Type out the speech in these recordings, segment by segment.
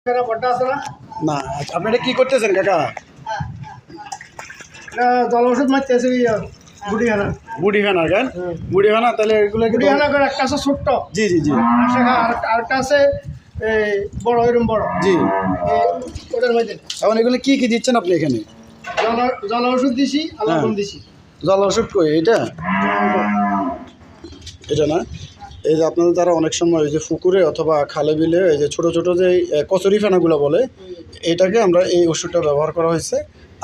না আচ্ছা, আপনি এটা কি করতেছেন কাকা? জল ওষুধ মারতেছে বুড়িখানা কেন? বুড়িখানা তাহলে এগুলো কি বুড়িখানা করে একটা আছে ছোট্ট, জি জি জি আরেকটা আছে বড়, এরকম বড়, জি। ওটার মধ্যে এখন এগুলো কি কি দিচ্ছেন আপনি এখানে? জল ওষুধ দিছি আর লবণ দিছি। জল ওষুধ কই এটা? এটা না, এই যে আপনাদের দ্বারা অনেক সময় এই যে পুকুরে অথবা খালে বিলে এই যে ছোটো ছোটো যে কচুরি ফেনাগুলো বলে, এটাকে আমরা এই ওষুধটা ব্যবহার করা হয়েছে।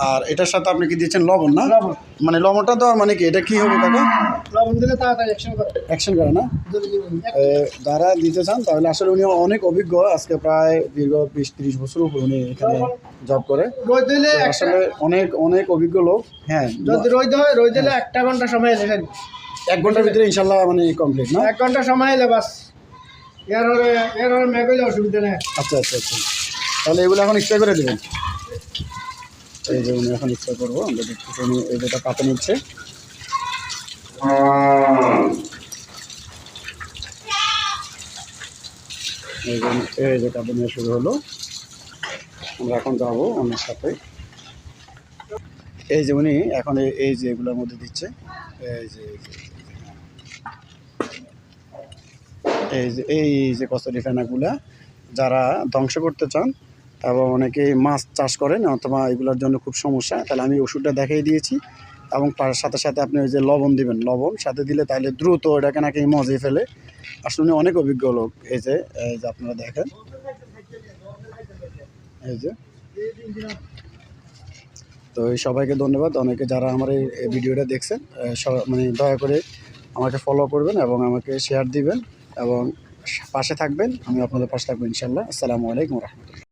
আর এটার সাথে আপনি কি দিচ্ছেন লবণ না? লবণ, মানে লবণটা দেওয়ার মানে কি এটা কি হবে কাকা? লবণ দিলে তাড়াতাড়ি অ্যাকশন করে না? যারা দিতে চান তাহলে আসলে উনি অনেক অভিজ্ঞ, আজকে প্রায় দীর্ঘ 20-30 বছর উপর উনি এখানে জব করে। রোদ দিলে আসলে অনেক অনেক অভিজ্ঞ লোক। হ্যাঁ, যদি রোদ হয়, রোদ দিলে 1 ঘন্টা সময় এলে 1 ঘন্টার ভিতরে ইনশাল্লাহ মানে কমপ্লিট না? 1 ঘন্টা সময় এলে বাস, এর মেঘ হইলে অসুবিধা নেই। আচ্ছা আচ্ছা আচ্ছা, তাহলে এগুলো এখন স্প্রে করে দেবেন। এই যে উনি এখন স্প্রে করবো, আমরা দেখতেছি উনি এই যেটা পাতে নিচ্ছে। এই যে কাপড় নিয়ে শুরু হলো, আমরা এখন যাবো ওনার সাথে। এই যে উনি এখন এই যে এগুলোর মধ্যে দিচ্ছে, এই যে কচুরি ফেনাগুলা যারা ধ্বংস করতে চান এবং অনেকে মাছ চাষ করেন অথবা এগুলোর জন্য খুব সমস্যা, তাহলে আমি ওষুধটা দেখিয়ে দিয়েছি। এবং তার সাথে সাথে আপনি ওই যে লবণ দিবেন, লবণ সাথে দিলে তাহলে দ্রুত এটাকে নাকি মজে ফেলে। আসলে উনি অনেক অভিজ্ঞ লোক। এই যে আপনারা দেখেন, এই যে। তো এই সবাইকে ধন্যবাদ, অনেকে যারা আমার এই ভিডিওটা দেখছেন, মানে দয়া করে আমাকে ফলো করবেন এবং আমাকে শেয়ার দিবেন এবং পাশে থাকবেন। আমি আপনাদের পাশে থাকবো ইনশাল্লাহ। আসসালামু আলাইকুম রহমতুল্লাহ।